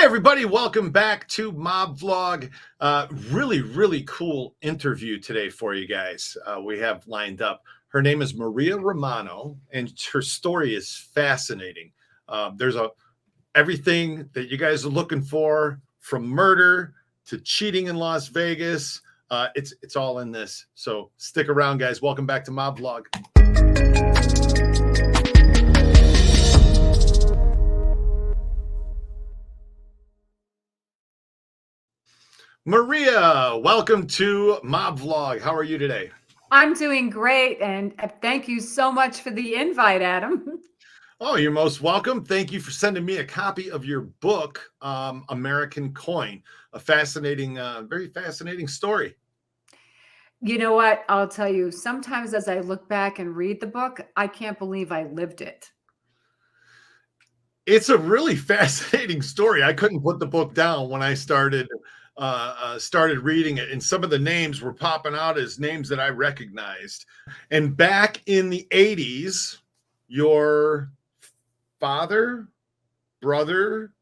everybody. Welcome back to Mob Vlog. Really cool interview today for you guys. We have lined up. Her name is Maria Romano, and her story is fascinating. There's everything that you guys are looking for, from murder to cheating in Las Vegas. It's all in this. So stick around, guys. Welcome back to Mob Vlog. Maria, welcome to Mob Vlog. How are you today? I'm doing great, and thank you so much for the invite, Adam. Oh, you're most welcome. Thank you for sending me a copy of your book, American Coin. A fascinating, very fascinating story. You know what? I'll tell you, sometimes as I look back and read the book, I can't believe I lived it. It's a really fascinating story. I couldn't put the book down when I started reading it, and some of the names were popping out as names that I recognized. And back in the 80s, your father, brother,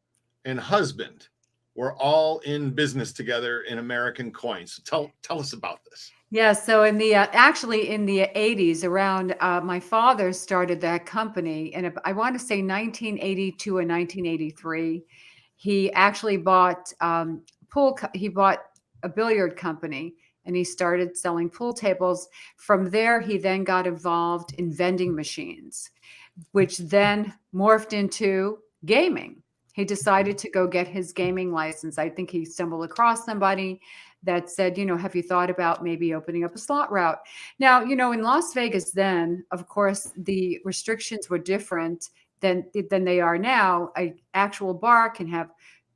and husband were all in business together in American Coins. So tell us about this. Yeah, so in the actually in the 80s, around my father started that company, and I want to say 1982 and 1983. He actually bought he bought a billiard company, and he started selling pool tables. From there, he then got involved in vending machines, which then morphed into gaming. He decided to go get his gaming license. I think he stumbled across somebody that said, have you thought about maybe opening up a slot route? Now, in Las Vegas then, of course, the restrictions were different than they are now. An actual bar can have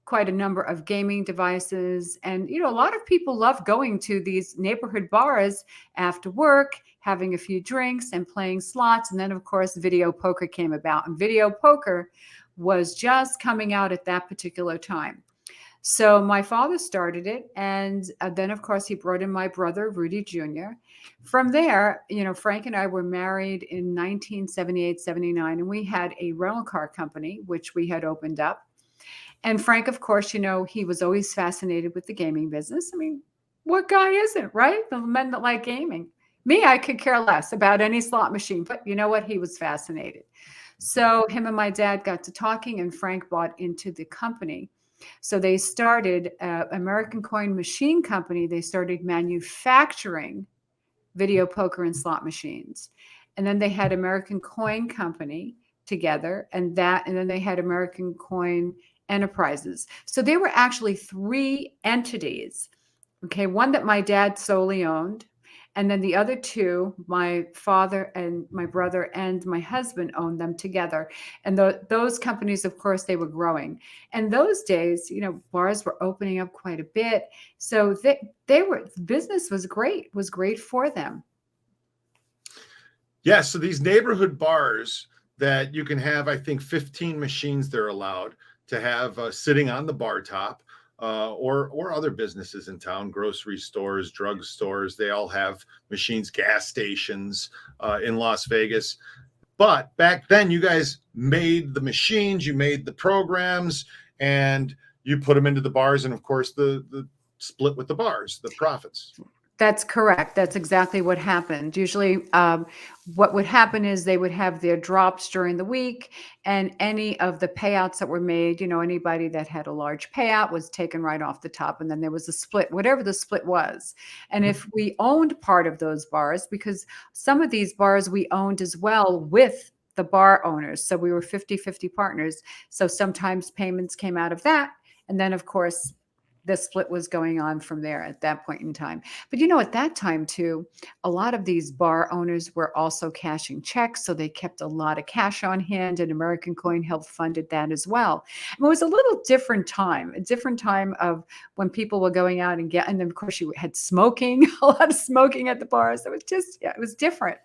quite a number of gaming devices. And, a lot of people love going to these neighborhood bars after work, having a few drinks and playing slots. And then, of course, video poker came about. And video poker was just coming out at that particular time. So my father started it. And then, of course, he brought in my brother, Rudy Jr. From there, Frank and I were married in 1978, 79. And we had a rental car company, which we had opened up. And Frank, of course, he was always fascinated with the gaming business. I mean, what guy isn't, right? The men that like gaming. Me, I could care less about any slot machine, but you know what? He was fascinated. So him and my dad got to talking, and Frank bought into the company. So they started American Coin Machine Company. They started manufacturing video poker and slot machines. And then they had American Coin Company together, and then they had American Coin Enterprises. So there were actually three entities. Okay, one that my dad solely owned, and then the other two, my father and my brother and my husband owned them together. And those companies, of course, they were growing. And those days, bars were opening up quite a bit. So business was great for them. Yeah, so these neighborhood bars that you can have, I think 15 machines they're allowed to have sitting on the bar top, or other businesses in town, grocery stores, drug stores. They all have machines, gas stations in Las Vegas. But back then, you guys made the machines, you made the programs, and you put them into the bars. And of course, the split with the bars, the profits. That's correct. That's exactly what happened. Usually what would happen is they would have their drops during the week, and any of the payouts that were made, anybody that had a large payout was taken right off the top. And then there was a split, whatever the split was. And if we owned part of those bars, because some of these bars we owned as well with the bar owners. So we were 50-50 partners. So sometimes payments came out of that. And then, of course, the split was going on from there at that point in time. But at that time too, a lot of these bar owners were also cashing checks. So they kept a lot of cash on hand, and American Coin helped funded that as well. And it was a little different time, of when people were going out and then of course you had smoking, a lot of smoking at the bars. It was just, it was different.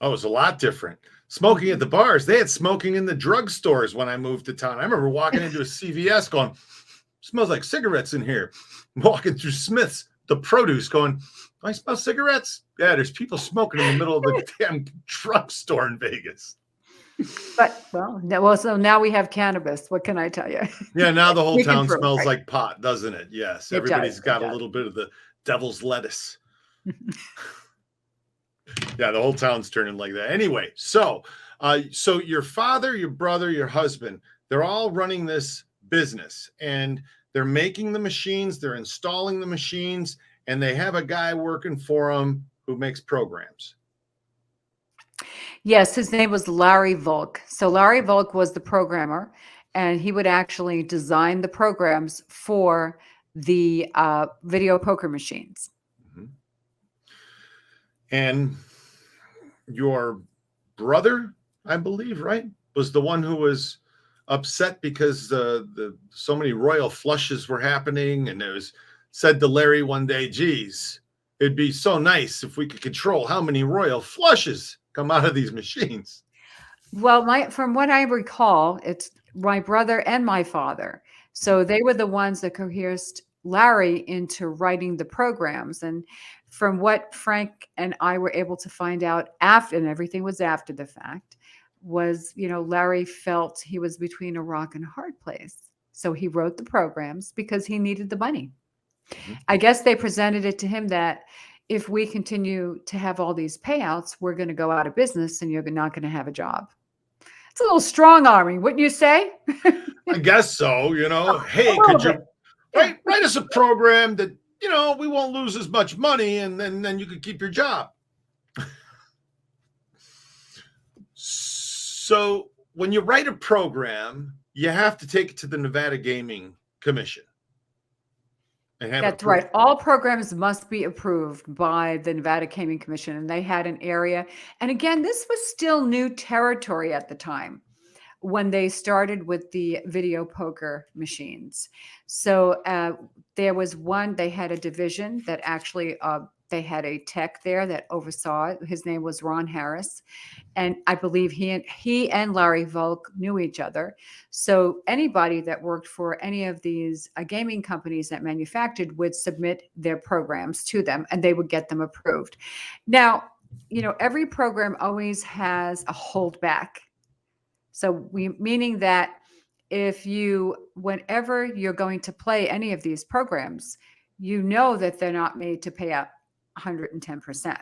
Oh, it was a lot different. Smoking at the bars. They had smoking in the drugstores when I moved to town. I remember walking into a CVS going, smells like cigarettes in here. Walking through Smith's, the produce, going, do I smell cigarettes? Yeah, there's people smoking in the middle of the damn drugstore in Vegas. But so now we have cannabis. What can I tell you? Yeah, now the whole We can town prove, smells right? like pot, doesn't it? Yes, It does. everybody's It got a does. little bit of the devil's lettuce. Yeah, the whole town's turning like that. Anyway, so your father, your brother, your husband, they're all running this business, and they're making the machines, they're installing the machines, and they have a guy working for them who makes programs. Yes, his name was Larry Volk. So Larry Volk was the programmer, and he would actually design the programs for the video poker machines. Mhm. And your brother, I believe, right, was the one who was upset because the so many royal flushes were happening, and it was said to Larry one day, "Geez, it'd be so nice if we could control how many royal flushes come out of these machines." Well, from what I recall, it's my brother and my father. So they were the ones that coerced Larry into writing the programs. And from what Frank and I were able to find out after, and everything was after the fact, was, Larry felt he was between a rock and a hard place. So he wrote the programs because he needed the money. Mhm. I guess they presented it to him that if we continue to have all these payouts, we're going to go out of business and you're not going to have a job. It's a little strong arming, wouldn't you say? I guess so. A Hey, little could bit. you Yeah. write us a program that we won't lose as much money, and then you could keep your job. So when you write a program, you have to take it to the Nevada Gaming Commission and have it That's approved. right. All programs must be approved by the Nevada Gaming Commission, and they had an area. And again, this was still new territory at the time when they started with the video poker machines. So there was they had a division that actually, they had a tech there that oversaw it. His name was Ron Harris. And I believe he and Larry Volk knew each other. So anybody that worked for any of these gaming companies that manufactured would submit their programs to them, and they would get them approved. Now, every program always has a holdback. So meaning that whenever you're going to play any of these programs, that they're not made to pay out 110%.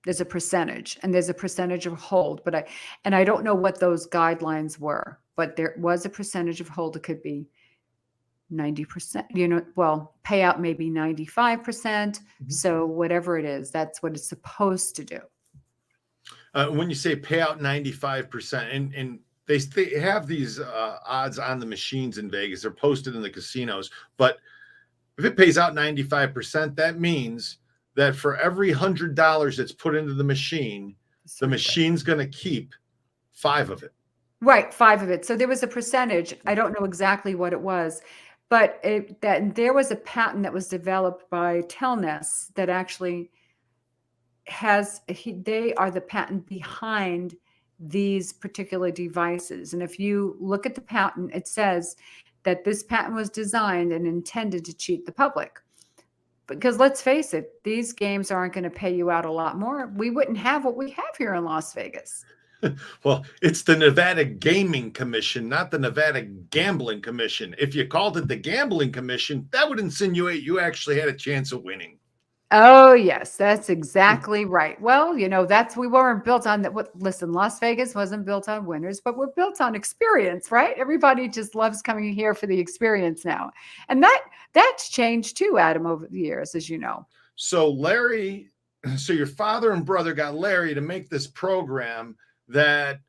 There's a percentage, and there's a percentage of hold, but I don't know what those guidelines were, but there was a percentage of hold. It could be 90%, payout maybe 95%. Mhm. So whatever it is, that's what it's supposed to do. When you say payout 95%, and they have these odds on the machines in Vegas, they're posted in the casinos, but if it pays out 95%, that means that for every $100 that's put into the machine, the machine's going to keep 5 of it. Right, 5 of it. So there was a percentage. I don't know exactly what it was, but there was a patent that was developed by Telness that actually they are the patent behind these particular devices. And if you look at the patent, it says that this patent was designed and intended to cheat the public. Because let's face it, these games aren't going to pay you out a lot more. We wouldn't have what we have here in Las Vegas. Well, it's the Nevada Gaming Commission, not the Nevada Gambling Commission. If you called it the Gambling Commission, that would insinuate you actually had a chance of winning. Oh, yes, that's exactly right. Well, we weren't built on that. Listen, Las Vegas wasn't built on winners, but we're built on experience, right? Everybody just loves coming here for the experience now. And that's changed too, Adam, over the years, as you know. So your father and brother got Larry to make this program that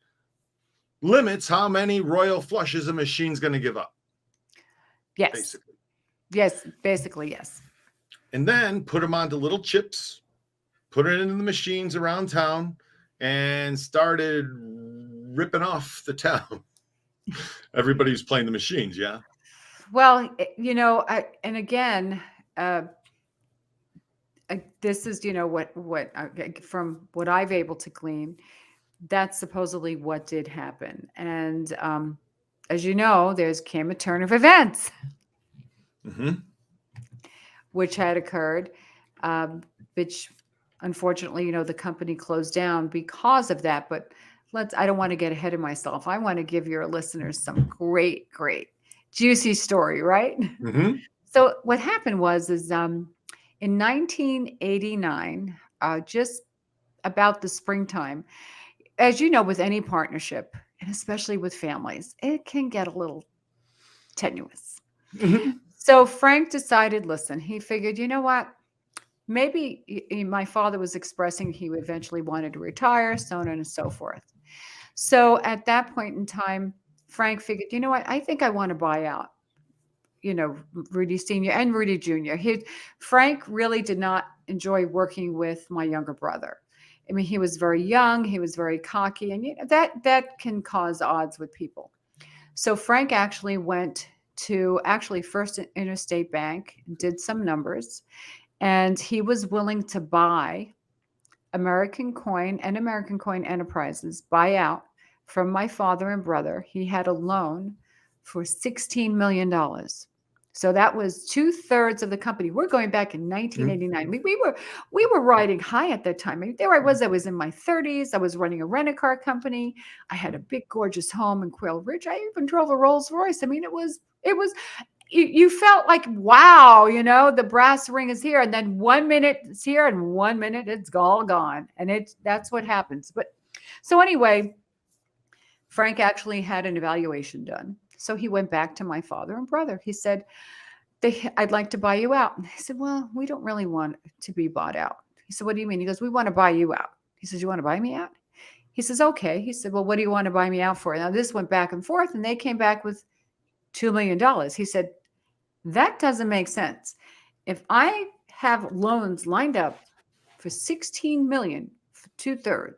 limits how many royal flushes a machine's going to give up. Yes. Basically. Yes, basically, yes. And then put them onto little chips, put it into the machines around town, and started ripping off the town. Everybody was playing the machines, yeah. Well, and again, this is, from what I've able to glean, that's supposedly what did happen. And as you know, came a turn of events, which had occurred, which unfortunately, the company closed down because of that. But I don't want to get ahead of myself. I want to give your listeners some great, great, juicy story, right? Hmm. So what happened is in 1989, just about the springtime, as you know, with any partnership, and especially with families, it can get a little tenuous. Hmm. So Frank decided, listen, he figured, you know what? Maybe my father was expressing he eventually wanted to retire, so on and so forth. So at that point in time, Frank figured, you know what? I think I want to buy out, Rudy Sr. and Rudy Jr. Frank really did not enjoy working with my younger brother. I mean, he was very young, he was very cocky, and that can cause odds with people. So Frank actually went to First Interstate Bank, did some numbers, and he was willing to buy American Coin and American Coin Enterprises buy out from my father and brother. He had a loan for $16 million. So that was 2/3 of the company. We're going back in 1989. We were riding high at that time. I mean, there I was in my 30s. I was running a rent-a-car company. I had a big, gorgeous home in Quail Ridge. I even drove a Rolls Royce. I mean, it was you felt like, wow, the brass ring is here, and then 1 minute it's here and 1 minute it's all gone, and that's what happens. But so anyway, Frank actually had an evaluation done, so he went back to my father and brother. He said, I'd like to buy you out. And they said, well, we don't really want to be bought out. He said, what do you mean? He goes, we want to buy you out. He says, you want to buy me out? He says, okay. He said, well, what do you want to buy me out for? Now this went back and forth, and they came back with $2 million. He said, that doesn't make sense. If I have loans lined up for 16 million for 2/3,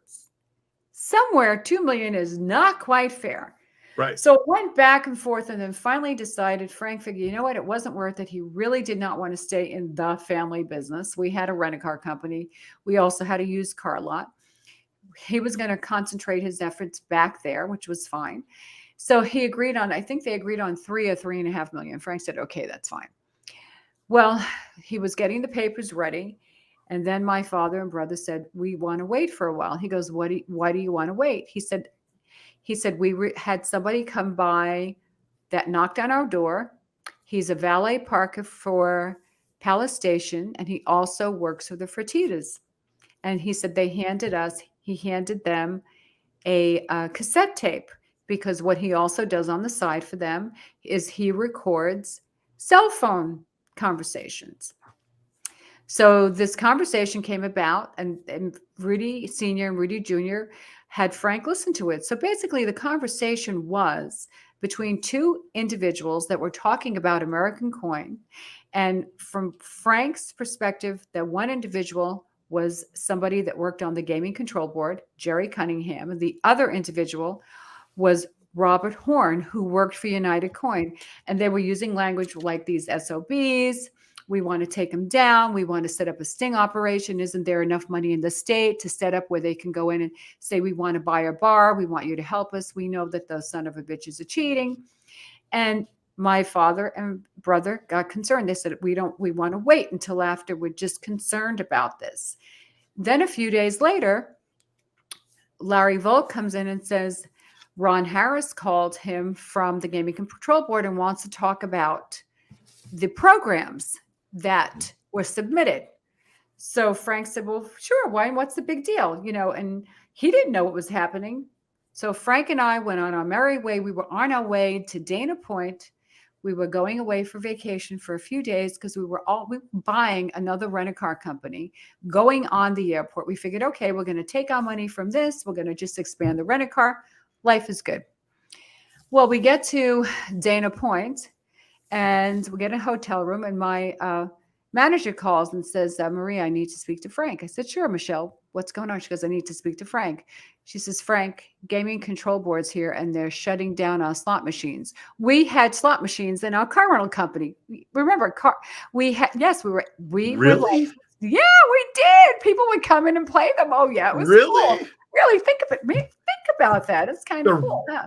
somewhere 2 million is not quite fair. Right. So it went back and forth, and then finally decided, Frank figured, you know what, it wasn't worth it. He really did not want to stay in the family business. We had a rent-a-car company. We also had a used car lot. He was going to concentrate his efforts back there, which was fine. So he agreed on, I think they agreed on 3 or 3.5 million. Frank said, okay, that's fine. Well, he was getting the papers ready. And then my father and brother said, we want to wait for a while. He goes, why do you want to wait? He said, we had somebody come by that knocked on our door. He's a valet parker for Palace Station, and he also works for the Fertittas. And he said he handed them a cassette tape, because what he also does on the side for them is he records cell phone conversations. So this conversation came about, and Rudy Sr. and Rudy Jr. had Frank listen to it. So basically the conversation was between two individuals that were talking about American Coin. And from Frank's perspective, that one individual was somebody that worked on the gaming control board, Jerry Cunningham, and the other individual was Robert Horn, who worked for United Coin. And they were using language like these SOBs. We want to take them down. We want to set up a sting operation. Isn't there enough money in the state to set up where they can go in and say, we want to buy a bar. We want you to help us. We know that those son of a bitches are cheating. And my father and brother got concerned. They said, we want to wait until after. We're just concerned about this. Then a few days later, Larry Volk comes in and says, Ron Harris called him from the Gaming Control Board and wants to talk about the programs that were submitted. So Frank said, well, sure, why? What's the big deal? And he didn't know what was happening. So Frank and I went on our merry way. We were on our way to Dana Point. We were going away for vacation for a few days because we were buying another rent-a-car company, going on the airport. We figured, okay, we're going to take our money from this. We're going to just expand the rent-a-car. Life is good. Well, we get to Dana Point, and we get a hotel room, and my manager calls and says, Maria, I need to speak to Frank. I said, sure, Michelle. What's going on? She goes, I need to speak to Frank. She says, Frank, gaming control board's here, and they're shutting down our slot machines. We had slot machines in our car rental company. Remember, we were Really? like, yeah, we did. People would come in and play them. Oh, yeah, it was Really? cool. Really, think about that. It's kind of cool. Yeah.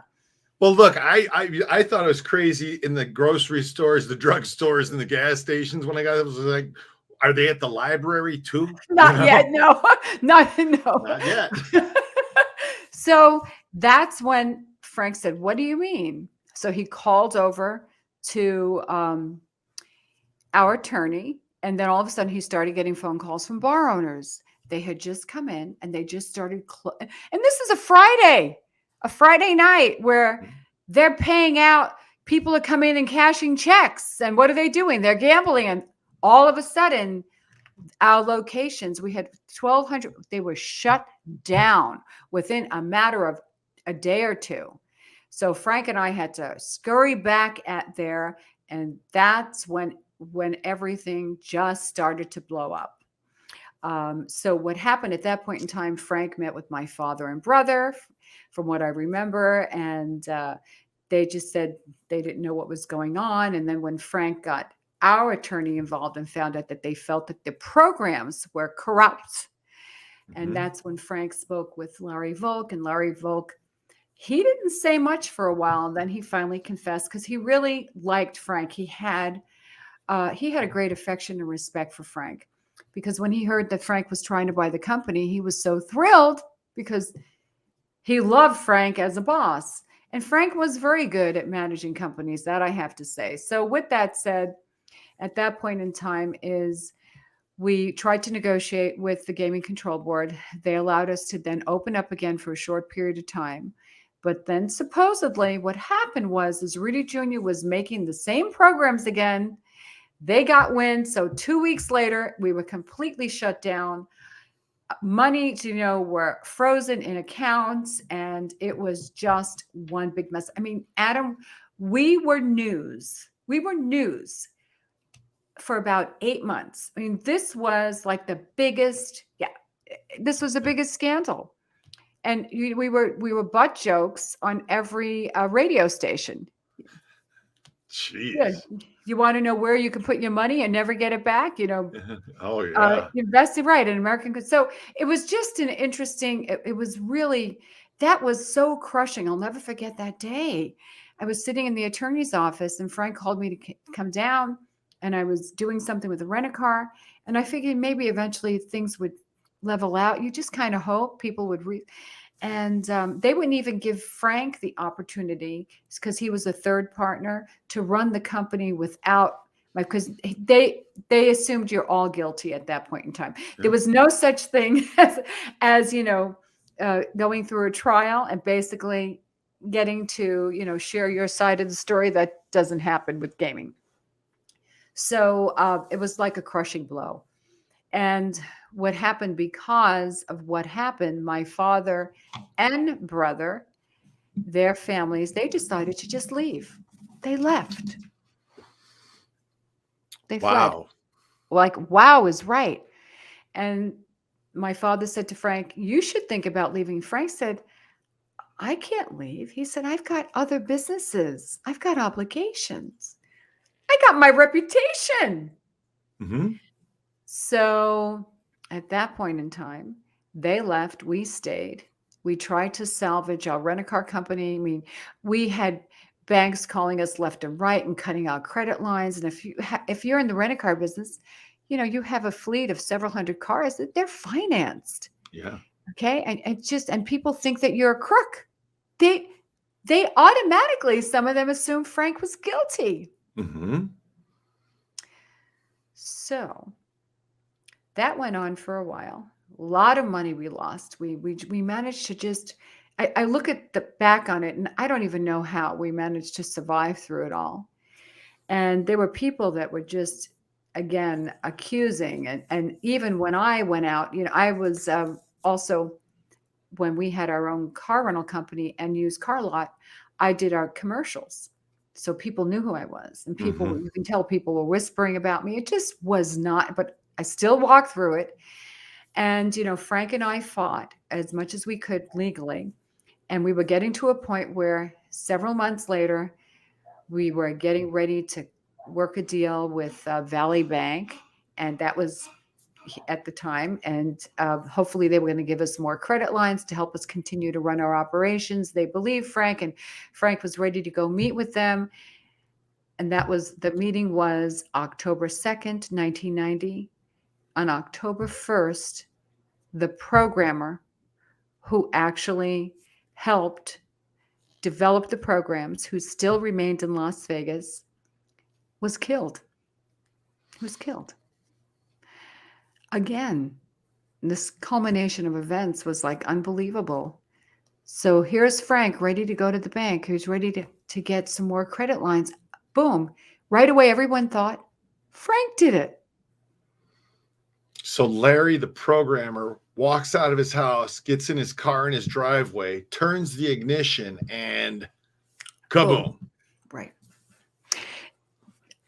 Well, look, I thought it was crazy in the grocery stores, the drug stores, and the gas stations. When I got it, was like, are they at the library too? Not yet. No, not Not yet. So that's when Frank said, "What do you mean?" So he called over to our attorney, and then all of a sudden he started getting phone calls from bar owners. They had just come in and they just started, and this is a Friday night where they're paying out. People are coming in and cashing checks. And what are they doing? They're gambling. And all of a sudden, our locations, we had 1,200, they were shut down within a matter of a day or two. So Frank and I had to scurry back at there. And that's when everything just started to blow up. So what happened at that point in time, Frank met with my father and brother, from what I remember, and they just said they didn't know what was going on. And then when Frank got our attorney involved and found out that they felt that the programs were corrupt, and that's when Frank spoke with Larry Volk, and Larry Volk, he didn't say much for a while, and then he finally confessed because he really liked Frank. He had a great affection and respect for Frank, because when he heard that Frank was trying to buy the company, he was so thrilled because he loved Frank as a boss. And Frank was very good at managing companies, that I have to say. So with that said, at that point in time we tried to negotiate with the Gaming Control Board. They allowed us to then open up again for a short period of time. But then supposedly what happened was Rudy Jr. was making the same programs again. They got wind. So 2 weeks later, we were completely shut down. Money, were frozen in accounts, and it was just one big mess. I mean, Adam, we were news. We were news for about 8 months. I mean, this was like this was the biggest scandal. And we were butt jokes on every radio station. Jeez. Yeah. You want to know where you can put your money and never get it back? Oh yeah. Invested right in American. So it was just an interesting. It was really, that was so crushing. I'll never forget that day. I was sitting in the attorney's office, and Frank called me to come down, and I was doing something with a rent-a-car, and I figured maybe eventually things would level out. You just kind of hope people would and they wouldn't even give Frank the opportunity, because he was a third partner, to run the company without, because they assumed you're all guilty at that point in time. Yeah. There was no such thing as going through a trial and basically getting to share your side of the story. That doesn't happen with gaming. So it was like a crushing blow. And what happened, because of what happened, my father and brother, their families, they decided to just leave. They left. They fled. Like, wow is right. And my father said to Frank, "You should think about leaving." Frank said, "I can't leave." He said, "I've got other businesses. I've got obligations. I got my reputation." Mm-hmm. So at that point in time, they left. We stayed. We tried to salvage our rent-a-car company. I mean, we had banks calling us left and right and cutting out credit lines. And if you're in the rent-a-car business, you have a fleet of several hundred cars that they're financed. Yeah. Okay. And people think that you're a crook. They automatically, some of them assume Frank was guilty. Mm-hmm. So that went on for a while. A lot of money we lost. We managed to just, I look at the back on it, and I don't even know how we managed to survive through it all. And there were people that were just, again, accusing. And even when I went out, I was also, when we had our own car rental company and used car lot, I did our commercials. So people knew who I was, and people, mm-hmm. You can tell people were whispering about me. It just was not, but I still walked through it. And, Frank and I fought as much as we could legally. And we were getting to a point where several months later, we were getting ready to work a deal with Valley Bank. And that was at the time. And hopefully they were going to give us more credit lines to help us continue to run our operations. They believed Frank, and Frank was ready to go meet with them. And the meeting was October 2nd, 1990. On October 1st, the programmer who actually helped develop the programs, who still remained in Las Vegas, was killed. He was killed. Again, this culmination of events was like unbelievable. So here's Frank ready to go to the bank. Who's ready to get some more credit lines. Boom. Right away, everyone thought Frank did it. So Larry, the programmer, walks out of his house, gets in his car in his driveway, turns the ignition, and kaboom. Boom. Right.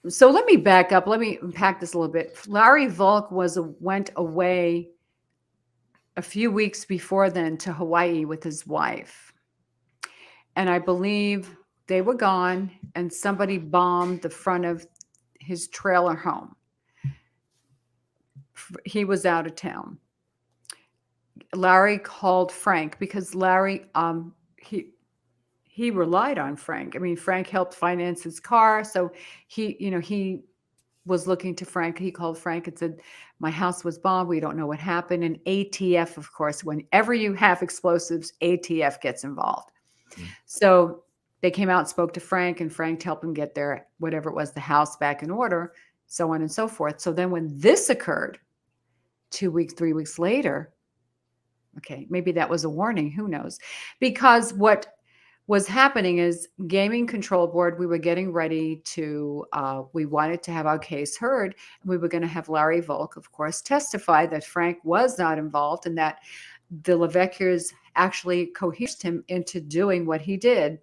So let me back up. Let me unpack this a little bit. Larry Volk went away a few weeks before then to Hawaii with his wife. And I believe they were gone and somebody bombed the front of his trailer home. He was out of town. Larry called Frank because Larry, he relied on Frank. I mean, Frank helped finance his car. So he was looking to Frank. He called Frank and said, my house was bombed. We don't know what happened. And ATF, of course, whenever you have explosives, ATF gets involved. Mm-hmm. So they came out and spoke to Frank, and Frank helped him get their, whatever it was, the house back in order, so on and so forth. So then when this occurred 2 weeks, 3 weeks later, okay, maybe that was a warning. Who knows? Because what was happening is Gaming Control Board, we were getting ready to, we wanted to have our case heard. And we were going to have Larry Volk, of course, testify that Frank was not involved and that the LaVecchias actually coerced him into doing what he did.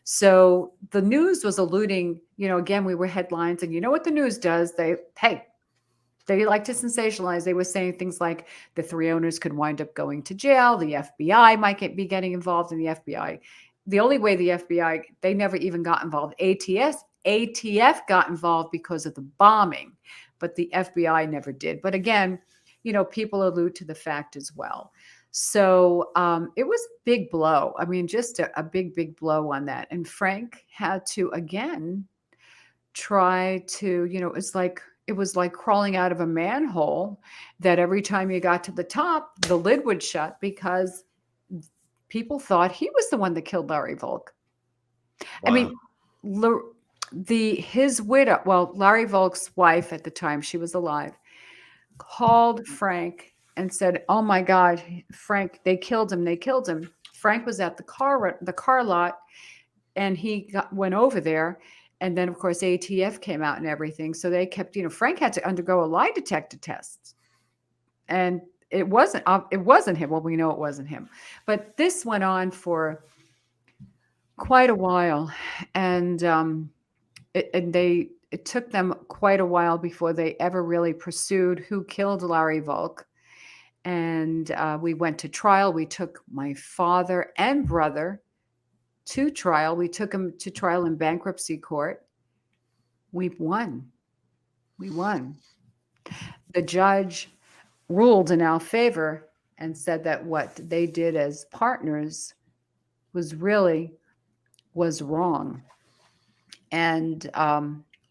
So the news was alluding, again, we were headlines, and you know what the news does? They like to sensationalize. They were saying things like the 3 owners could wind up going to jail. The FBI might be getting involved in the FBI. The only way the FBI, they never even got involved. ATF got involved because of the bombing, but the FBI never did. But again, people allude to the fact as well. So it was a big blow. I mean, just a big, big blow on that. And Frank had to, again, try to, it was like crawling out of a manhole, that every time you got to the top, the lid would shut because people thought he was the one that killed Larry Volk. Wow. I mean, his widow, Larry Volk's wife at the time, she was alive, called Frank and said, "Oh my God, Frank, they killed him. They killed him." Frank was at the car lot, and he went over there. And then, of course, ATF came out and everything. So they kept, Frank had to undergo a lie detector test. And it wasn't him. Well, we know it wasn't him. But this went on for quite a while. And it took them quite a while before they ever really pursued who killed Larry Volk. And we went to trial. We took my father and brother to trial. We took him to trial in bankruptcy court. We won. The judge ruled in our favor and said that what they did as partners was wrong. And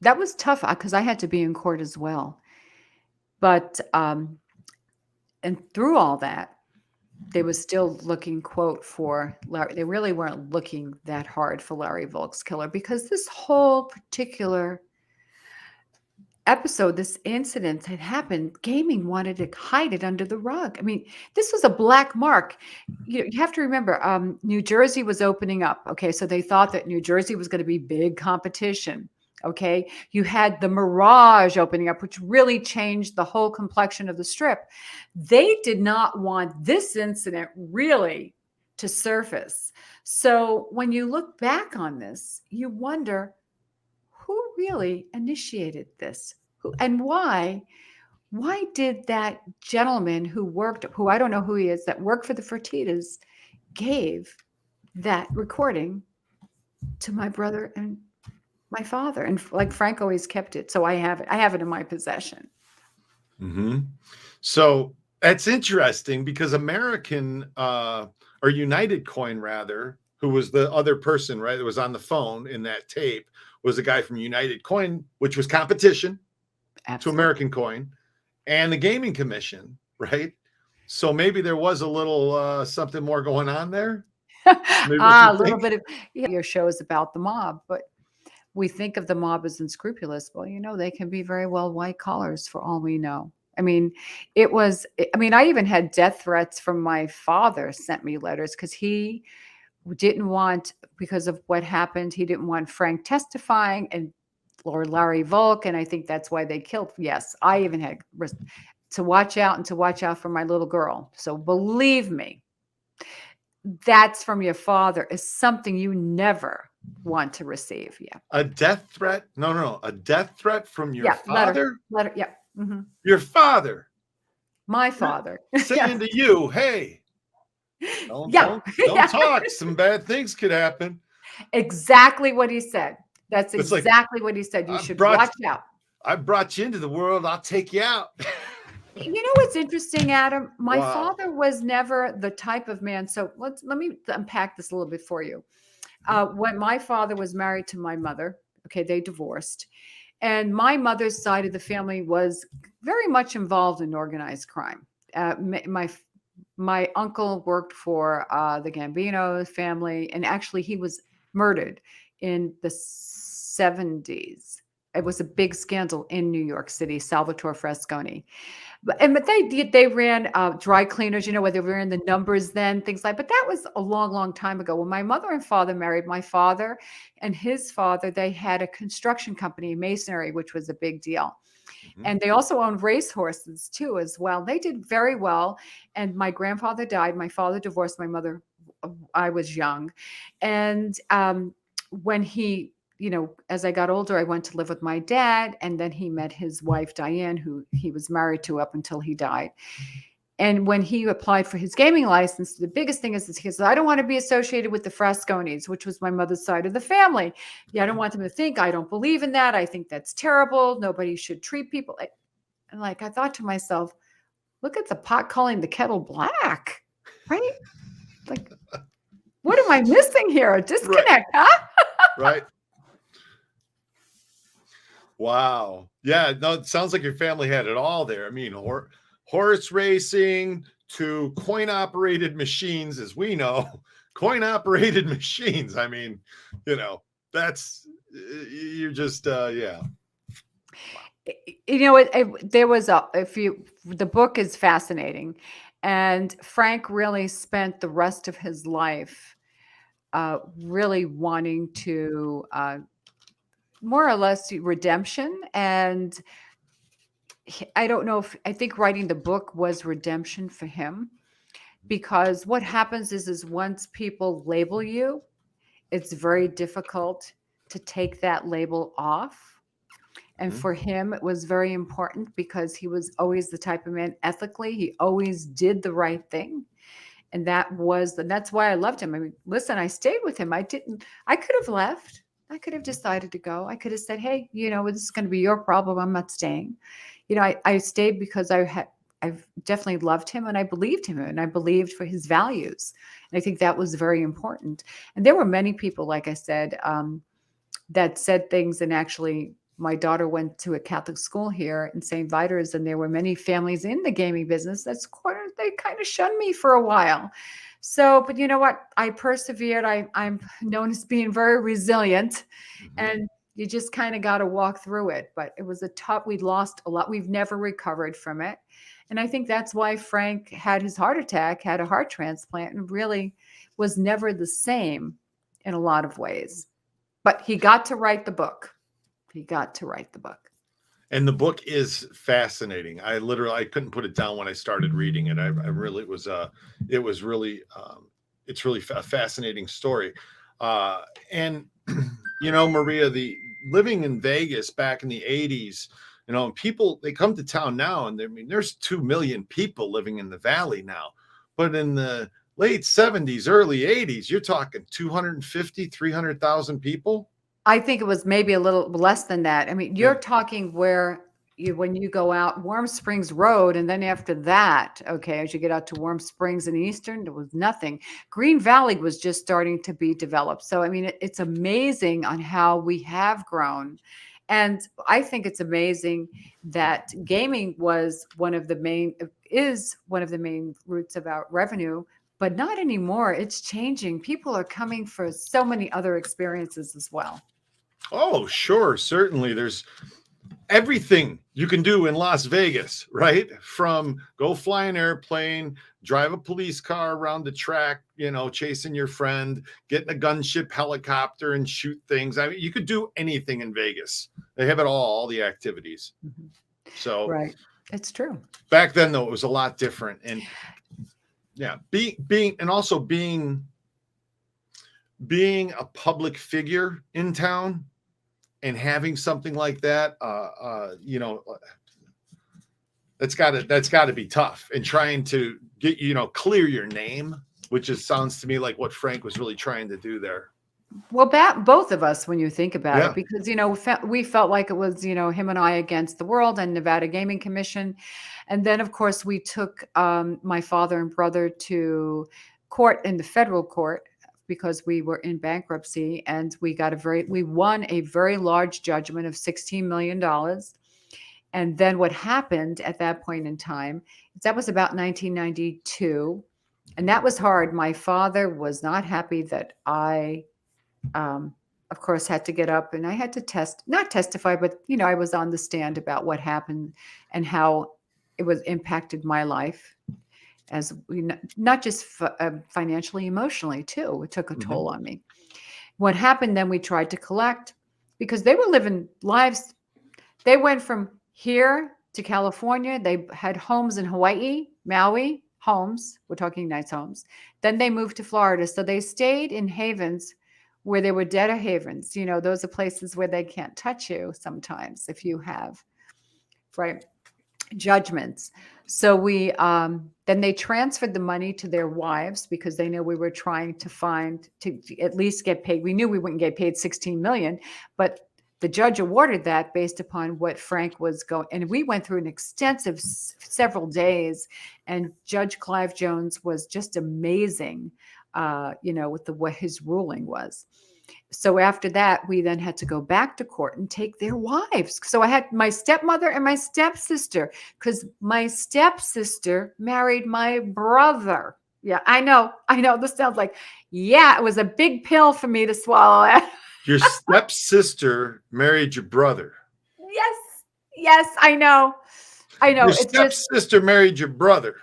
that was tough because I had to be in court as well. But and through all that, they were still looking, quote, for Larry. They really weren't looking that hard for Larry Volk's killer, because this whole particular episode, this incident had happened. Gaming wanted to hide it under the rug. I mean, this was a black mark. You have to remember, New Jersey was opening up. Okay, so they thought that New Jersey was going to be big competition. Okay, you had the Mirage opening up, which really changed the whole complexion of the strip. They did not want this incident really to surface. So when you look back on this, you wonder who really initiated this, and why did that gentleman who I don't know who he is, that worked for the Fertittas, gave that recording to my brother and my father, and like Frank always kept it. So I have it in my possession. Mm-hmm. So that's interesting, because American or United Coin, rather, who was the other person, right, that was on the phone in that tape, was a guy from United Coin, which was competition to American Coin and the Gaming Commission, right? So maybe there was a little something more going on there. Maybe what you A little think? bit of your show is about the mob, but we think of the mob as unscrupulous. Well, they can be very well white collars for all we know. I mean, I even had death threats from my father sent me letters because he didn't want, because of what happened, he didn't want Frank testifying and or Larry Volk. And I think that's why they killed. Yes, I even had to watch out and to watch out for my little girl. So believe me, that's from your father is something you never want to receive. Yeah. A death threat? No, no, a death threat from your Yeah. Letter. father? Letter. Yeah. Hmm. Your father My father. saying Yes. to you, "Hey, don't Yeah. don't don't Yeah. talk. Some bad things could happen." Exactly what he said. That's It's like, exactly what he said. You I should brought watch out. I brought you into the world. I'll take you out. You know what's interesting, Adam? My Wow. father was never the type of man. So let me unpack this a little bit for you. Mhm, When my father was married to my mother, okay, they divorced, and my mother's side of the family was very much involved in organized crime. My uncle worked for the Gambino family, and actually he was murdered in the 70s. It was a big scandal in New York City, Salvatore Fresconi. But they ran dry cleaners, where they ran the numbers then, things like. But that was a long, long time ago. When my mother and father married, my father and his father, they had a construction company, masonry, which was a big deal. mhm. And they also owned racehorses too, as well. They did very well. And my grandfather died. My father divorced my mother. I was young. And when as I got older, I went to live with my dad. And then he met his wife, Diane, who he was married to up until he died. And when he applied for his gaming license, the biggest thing is he says, I don't want to be associated with the Frasconis, which was my mother's side of the family. Yeah, I don't Right. want them to think I don't believe in that. I think that's terrible. Nobody should treat people and I thought to myself, look at the pot calling the kettle black, right? Like, what am I missing here? A Right. disconnect, huh? Right. Wow. Yeah, no, it sounds like your family had it all there. I mean, horse racing to coin operated machines, as we know, coin operated machines. I mean, you know, that's you're just yeah. Wow. There was the book is fascinating, and Frank really spent the rest of his life really wanting to more or less redemption. And I don't know if I think writing the book was redemption for him, because what happens is once people label you, it's very difficult to take that label off. And Mhm. for him, it was very important because he was always the type of man ethically. He always did the right thing. And that's why I loved him. I mean, listen, I stayed with him. I could have left. I could have decided to go. I could have said, hey, this is going to be your problem. I'm not staying. I stayed because I've definitely loved him and I believed him and I believed for his values. And I think that was very important. And there were many people, like I said, that said things. And actually, my daughter went to a Catholic school here in St. Vitus, and there were many families in the gaming business they kind of shunned me for a while. So, but you know what? I persevered. I'm known as being very resilient, Mhm. and you just kind of got to walk through it. But it was we lost a lot. We've never recovered from it. And I think that's why Frank had his heart attack, had a heart transplant, and really was never the same in a lot of ways. But he got to write the book. He got to write the book. And the book is fascinating. I couldn't put it down when I started reading it. I really it was really it's really a fascinating story. And Maria, the living in Vegas back in the 80s, people, they come to town now, and I mean there's 2 million people living in the valley now. But in the late 70s, early 80s, you're talking 250, 300,000 people. I think it was maybe a little less than that. I mean, you're Yeah. talking where when you go out Warm Springs Road, and then after that, okay, as you get out to Warm Springs and Eastern, there was nothing. Green Valley was just starting to be developed. So, I mean, it's amazing on how we have grown. And I think it's amazing that gaming is one of the main roots of our revenue. but not anymore. It's changing. People are coming for so many other experiences as well. Oh, sure. Certainly. There's everything you can do in Las Vegas, right? From go fly an airplane, drive a police car around the track, chasing your friend, get in a gunship helicopter and shoot things. I mean, you could do anything in Vegas. They have it all the activities. Mhm. So Right. It's true. back then, though, it was a lot different. And yeah, being a public figure in town and having something like that, that's got to be tough. And trying to get clear your name, which sounds to me like what Frank was really trying to do there. Well, both of us, when you think about Yeah. it, because we felt like it was him and I against the world and Nevada Gaming Commission, and then of course we took my father and brother to court in the federal court because we were in bankruptcy, and we won a very large judgment of $16 million. And then what happened at that point in time, that was about 1992, and that was hard. My father was not happy that I of course, had to get up, and I had to not testify, but I was on the stand about what happened and how it was impacted my life, as not just financially, emotionally too. It took a toll on me. What happened then? We tried to collect because they were living lives. They went from here to California. They had homes in Hawaii, Maui, homes. We're talking nice homes. Then they moved to Florida, so they stayed in havens where they were debtor havens. Those are places where they can't touch you sometimes if you have, right, judgments. So then they transferred the money to their wives because they knew we were trying to at least get paid. We knew we wouldn't get paid 16 million, but the judge awarded that based upon what Frank was going. And we went through an extensive several days, and Judge Clive Jones was just amazing, with what his ruling was. So after that, we then had to go back to court and take their wives. So I had my stepmother and my stepsister, because my stepsister married my brother. Yeah, I know. This sounds like, yeah, it was a big pill for me to swallow. Your stepsister married your brother. Yes, I know. Your It's just, stepsister married your brother.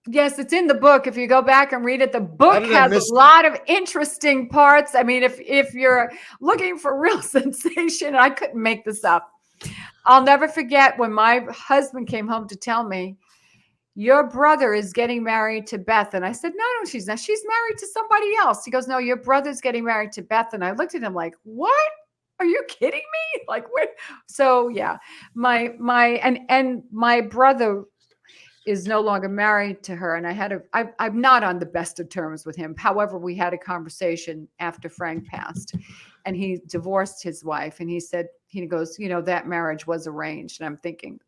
yes, it's in the book. If you go back and read it, the How book did I has miss a lot of interesting parts. I mean, if you're looking for real sensation, I couldn't make this up. I'll never forget when my husband came home to tell me, your brother is getting married to Beth. And I said, no, she's not. She's married to somebody else. He goes, no, your brother's getting married to Beth. And I looked at him like, what? Are you kidding me? Like, what? So yeah, my brother is no longer married to her. And I'm not on the best of terms with him. However, we had a conversation after Frank passed, and he divorced his wife. And he goes, that marriage was arranged. And I'm thinking,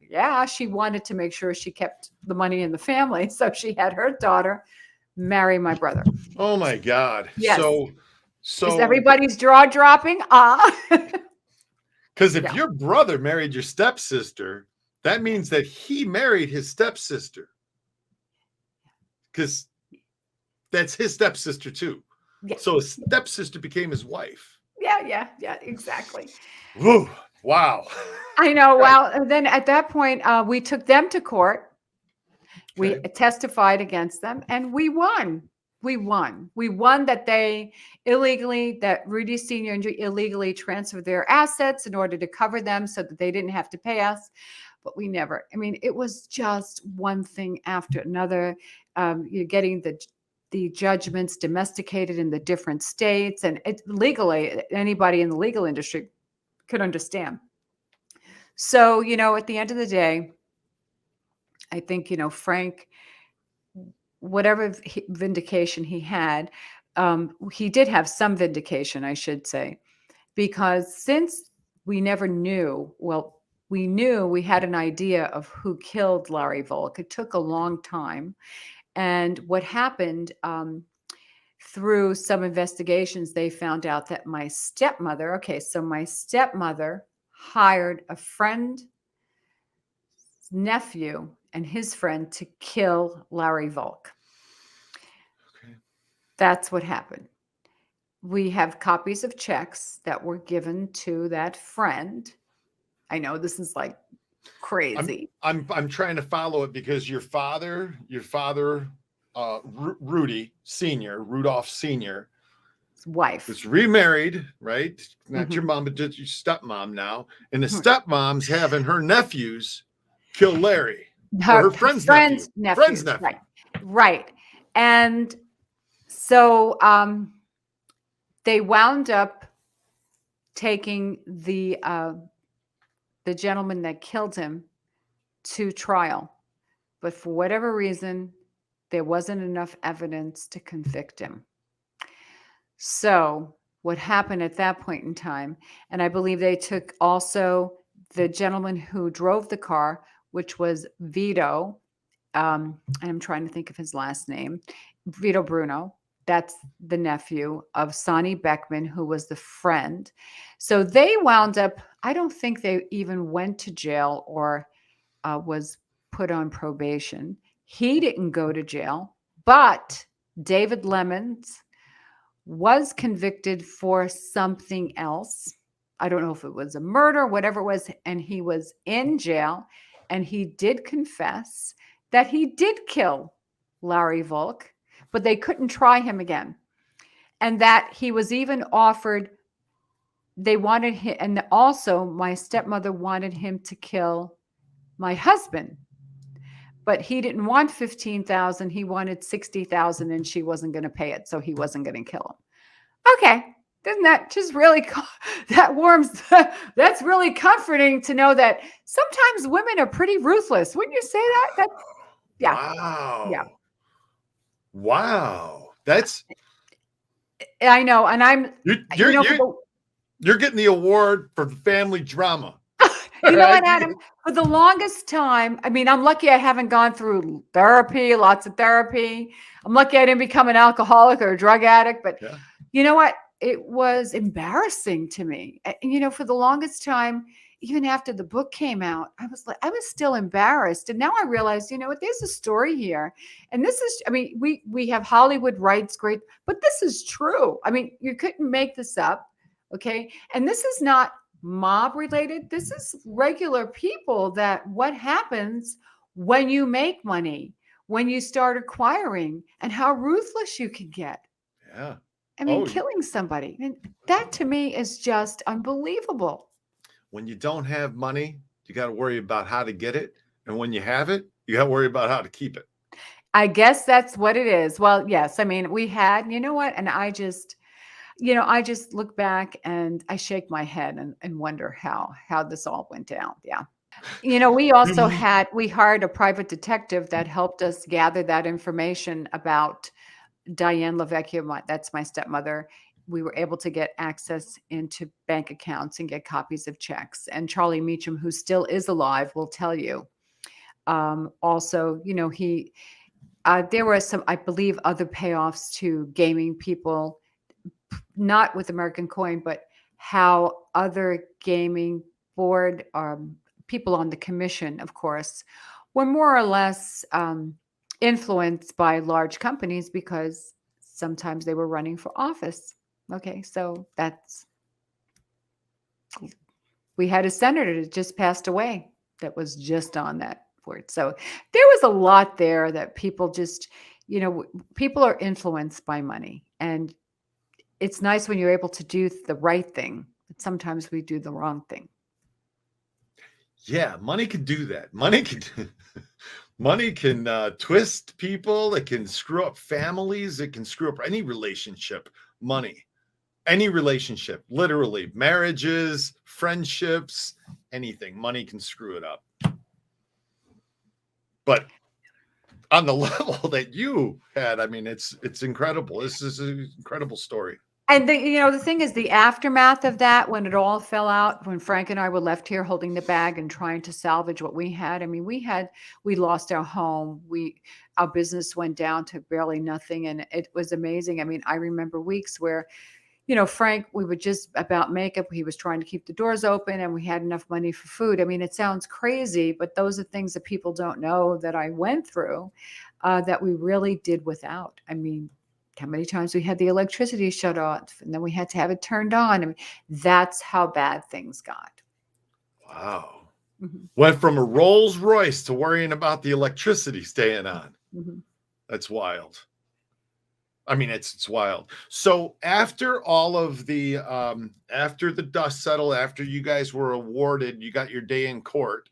yeah, she wanted to make sure she kept the money in the family. So she had her daughter marry my brother. Oh my God. Yes. So is everybody's jaw dropping? Because if Yeah. your brother married your stepsister, that means that he married his stepsister. Because that's his stepsister too. Yeah. So his stepsister became his wife. Yeah, exactly. Woo, wow. I know. Well, and then at that point, we took them to court. We Okay. testified against them, and we won. We won that that Rudy Sr. illegally transferred their assets in order to cover them so that they didn't have to pay us. But we never, it was just one thing after another. You're getting the judgments domesticated in the different states, and it legally, anybody in the legal industry could understand. So, at the end of the day, I think, Frank, whatever vindication he had, he did have some vindication, I should say, because since we never knew, well, we knew we had an idea of who killed Larry Volk. It took a long time. And what happened, through some investigations, they found out that my stepmother hired a friend, nephew, and his friend to kill Larry Volk. That's what happened. We have copies of checks that were given to that friend. I know this is like crazy. I'm trying to follow it because your father, Rudy Sr., Rudolph Sr., His wife. was remarried, right? Not your Mhm. mom, but just your stepmom now. And the Mhm. stepmom's having her nephews kill Larry, or her Her friend's nephew. friends' Friend's nephews, nephew. right. Right. And so they wound up taking the gentleman that killed him to trial. But for whatever reason, there wasn't enough evidence to convict him. So what happened at that point in time, and I believe they took also the gentleman who drove the car, which was Vito. I'm trying to think of his last name, Vito Bruno. That's the nephew of Sonny Beckman, who was the friend. So they wound up, I don't think they even went to jail or was put on probation. He didn't go to jail, but David Lemons was convicted for something else. I don't know if it was a murder, whatever it was, and he was in jail, and he did confess that he did kill Larry Volk, but they couldn't try him again. And that he was even offered, they wanted him, and also my stepmother wanted him to kill my husband, but he didn't want 15,000, he wanted 60,000, and she wasn't going to pay it, so he wasn't going to kill him. Okay. Doesn't that just really that warms that's really comforting to know that sometimes women are pretty ruthless. Wouldn't you say that? Yeah. Yeah. Wow. Wow. That's I know, and I'm you're you you're know for you're the you're getting the award for family drama. All you know right. what, Adam? For the longest time, I mean, I'm lucky I haven't gone through therapy, lots of therapy. I'm lucky I didn't become an alcoholic or a drug addict, but Yeah. you know what? It was embarrassing to me. For the longest time, even after the book came out, I was still embarrassed. And now I realize, you know what? There's a story here. And this is, I mean, we have Hollywood rights, great, but this is true. I mean, you couldn't make this up. Okay. And this is not mob related. This is regular people that what happens when you make money, when you start acquiring, and how ruthless you can get. Yeah. I mean, Oh, killing somebody. And that to me is just unbelievable. when you don't have money, you got to worry about how to get it. And when you have it, you got to worry about how to keep it. I guess that's what it is. Well, yes. I mean, we had, you know what? And I just look back and I shake my head and wonder how this all went down. Yeah. We also You- we hired a private detective that helped us gather that information about Diane LaVecchia, that's my stepmother. We were able to get access into bank accounts and get copies of checks. And Charlie Meacham, who still is alive, will tell you. Also, there were some, I believe, other payoffs to gaming people, not with American Coin, but how other gaming board people on the commission, of course, were more or less influenced by large companies because sometimes they were running for office. Okay, so we had a senator that just passed away that was just on that board. So there was a lot there that people just, people are influenced by money. And it's nice when you're able to do the right thing, but sometimes we do the wrong thing. Yeah, money can do that. Money can twist people. It can screw up families. It can screw up any relationship. Money, any relationship, literally marriages, friendships, anything. Money can screw it up. But on the level that you had, I mean, it's incredible. This is an incredible story. And the thing is, the aftermath of that, when it all fell out, when Frank and I were left here holding the bag and trying to salvage what we had. I mean, we lost our home. Our business went down to barely nothing, and it was amazing. I mean, I remember weeks where, Frank, we would just about make it. He was trying to keep the doors open, and we had enough money for food. I mean, it sounds crazy, but those are things that people don't know that I went through, that we really did without. I mean, how many times we had the electricity shut off and then we had to have it turned on. I mean, that's how bad things got. Wow. Mhm, Went from a Rolls Royce to worrying about the electricity staying on. mhm. That's wild. I mean, it's wild. So after all of the after the dust settled, after you guys were awarded, you got your day in court.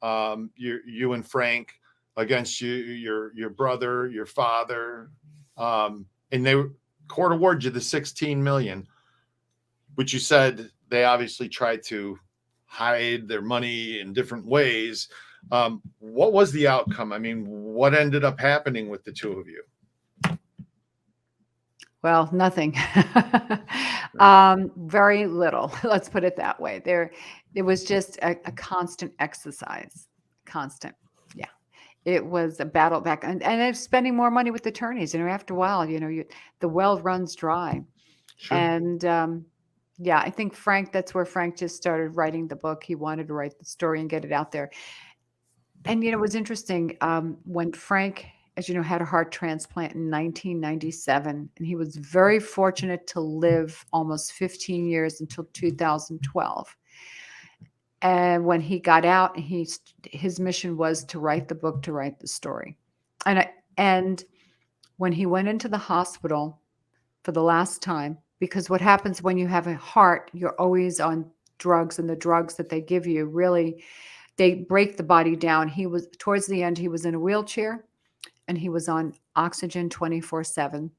You and Frank against your brother, your father, and they court awarded you the 16 million, which you said they obviously tried to hide their money in different ways. What was the outcome? I mean, what ended up happening with the two of you? Well, nothing. Very little. Let's put it that way. It was just a constant exercise. Constant. Yeah. It was a battle back and it's spending more money with attorneys. After a while, the well runs dry. Sure. And yeah, I think that's where Frank just started writing the book. He wanted to write the story and get it out there. And it was interesting when Frank, as you know, had a heart transplant in 1997, and he was very fortunate to live almost 15 years until 2012. And when he got out, his mission was to write the book, to write the story. And when he went into the hospital for the last time, because what happens when you have a heart, you're always on drugs, and the drugs that they give you really, they break the body down. He was, towards the end, he was in a wheelchair and he was on oxygen 24/7.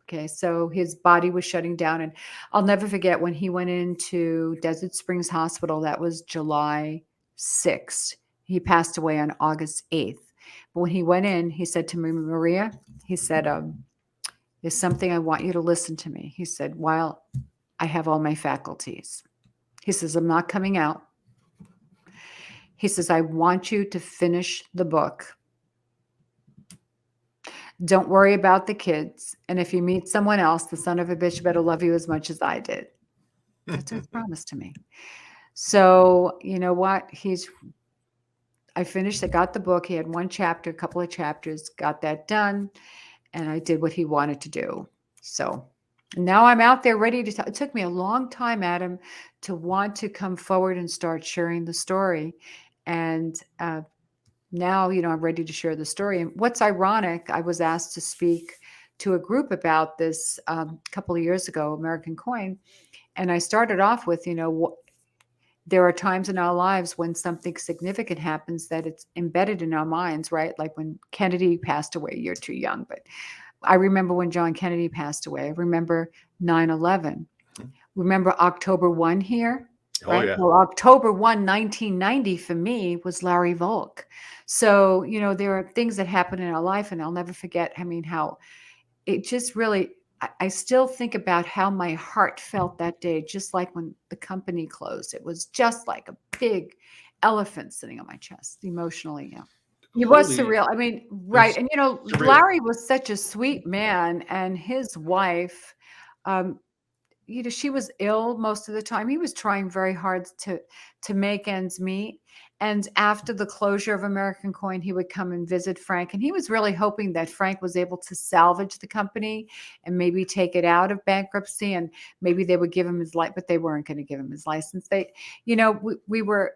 Okay, so his body was shutting down. And I'll never forget when he went into Desert Springs Hospital. That was July 6th. He passed away on August 8th. But when he went in, he said to me, Maria, he said, there's something I want you to listen to me. He said, while I have all my faculties, he says, I'm not coming out. He says, I want you to finish the book. Don't worry about the kids. And if you meet someone else, the son of a bitch better love you as much as I did. That's what he promised to me. So, you know what? I finished, I got the book. He had one chapter, a couple of chapters, got that done. And I did what he wanted to do. So now I'm out there ready to it took me a long time, Adam, to want to come forward and start sharing the story. And now, I'm ready to share the story. And what's ironic, I was asked to speak to a group about this a couple of years ago, American Coin. And I started off with, there are times in our lives when something significant happens that it's embedded in our minds, right? Like when Kennedy passed away, you're too young, but I remember when John Kennedy passed away. I remember 9/11. Remember October 1 here? Oh, Right. yeah. Well, October 1, 1990 for me was Larry Volk. So, there are things that happen in our life, and I'll never forget. I mean, how it just really, I still think about how my heart felt that day, just like when the company closed. It was just like a big elephant sitting on my chest emotionally. Yeah. It was Holy, surreal. I mean, right. it's And, surreal. Larry was such a sweet man, and his wife, um, she was ill most of the time. He was trying very hard to make ends meet. And after the closure of American Coin, he would come and visit Frank. And he was really hoping that Frank was able to salvage the company and maybe take it out of bankruptcy. And maybe they would give him his life, but they weren't going to give him his license. We were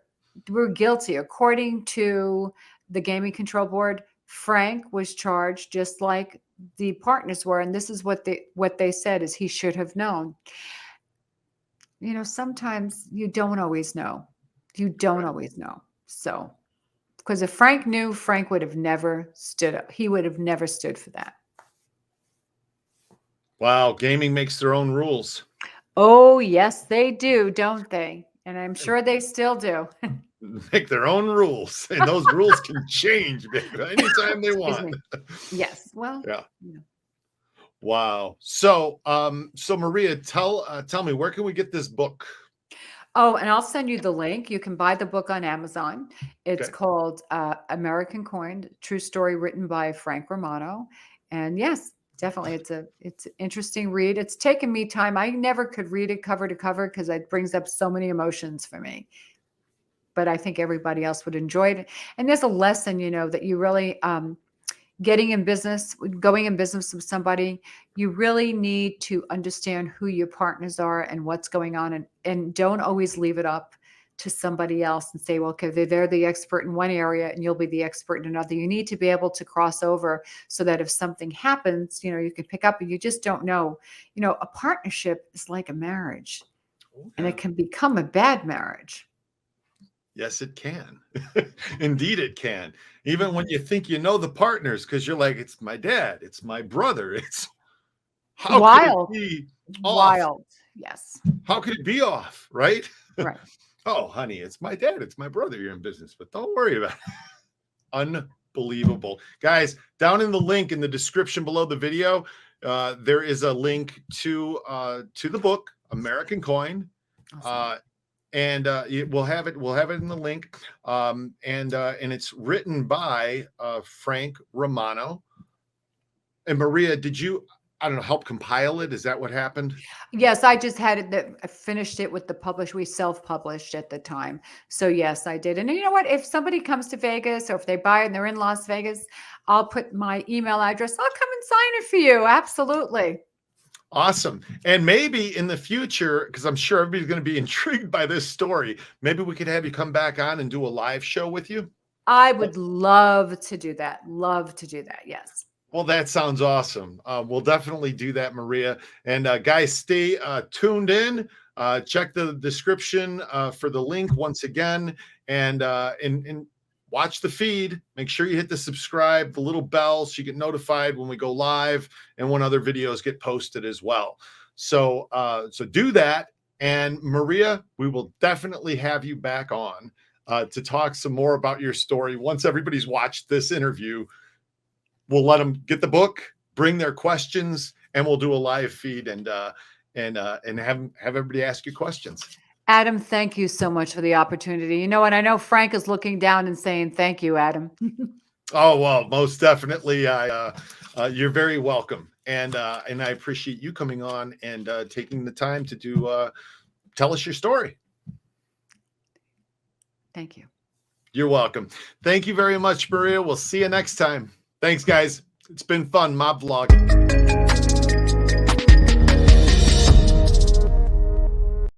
guilty. According to the Gaming Control Board, Frank was charged just like the partners were, and this is what they said is he should have known. Sometimes you don't always know. You don't Right. always know. So, because if Frank knew, Frank would have never stood up. He would have never stood for that. Wow, gaming makes their own rules. Oh, yes, they do, don't they? And I'm sure they still do. Make their own rules, and those rules can change anytime they Excuse want. me. Yes. Well, Yeah. Wow. So, Maria, tell me, where can we get this book? Oh, and I'll send you the link. You can buy the book on Amazon. It's Okay. called American Coin: True Story, written by Frank Romano. And yes, definitely, it's an interesting read. It's taken me time. I never could read it cover to cover because it brings up so many emotions for me. But I think everybody else would enjoy it. And there's a lesson, that you really going in business with somebody, you really need to understand who your partners are and what's going on, and don't always leave it up to somebody else and say, well, okay, they're the expert in one area and you'll be the expert in another. You need to be able to cross over so that if something happens, you can pick up, and you just don't know. A partnership is like a marriage, and it can become a bad marriage. Yes, it can. Indeed, it can. Even when you think you know the partners, because you're like, it's my dad, it's my brother. It's how could it Wild, be off? wild. Yes. How could it be off? Right? Right. Oh, honey, it's my dad, it's my brother. You're in business, but don't worry about it. Unbelievable. Guys, down in the link in the description below the video, there is a link to the book, American Coin. Awesome. And we'll have it in the link. And it's written by Frank Romano. And Maria, did you, I don't know, help compile it? Is that what happened? Yes, I just had it. I finished it with the publish. We self-published at the time. So yes, I did. And you know what? If somebody comes to Vegas, or if they buy it and they're in Las Vegas, I'll put my email address. I'll come and sign it for you. Absolutely. Awesome. And maybe in the future, because I'm sure everybody's going to be intrigued by this story, maybe we could have you come back on and do a live show with you. I would love to do that. Love to do that. Yes. Well, that sounds awesome. We'll definitely do that, Maria. And guys, stay tuned in. Check the description for the link once again, and watch the feed. Make sure you hit the subscribe, the little bell, so you get notified when we go live and when other videos get posted as well. So do that. And Maria, we will definitely have you back on to talk some more about your story. Once everybody's watched this interview, we'll let them get the book, bring their questions, and we'll do a live feed and have everybody ask you questions. Adam, thank you so much for the opportunity. And I know Frank is looking down and saying, thank you, Adam. Oh, well, most definitely. You're very welcome. And I appreciate you coming on and taking the time to tell us your story. Thank you. You're welcome. Thank you very much, Maria. We'll see you next time. Thanks, guys. It's been fun. Mob Vlog.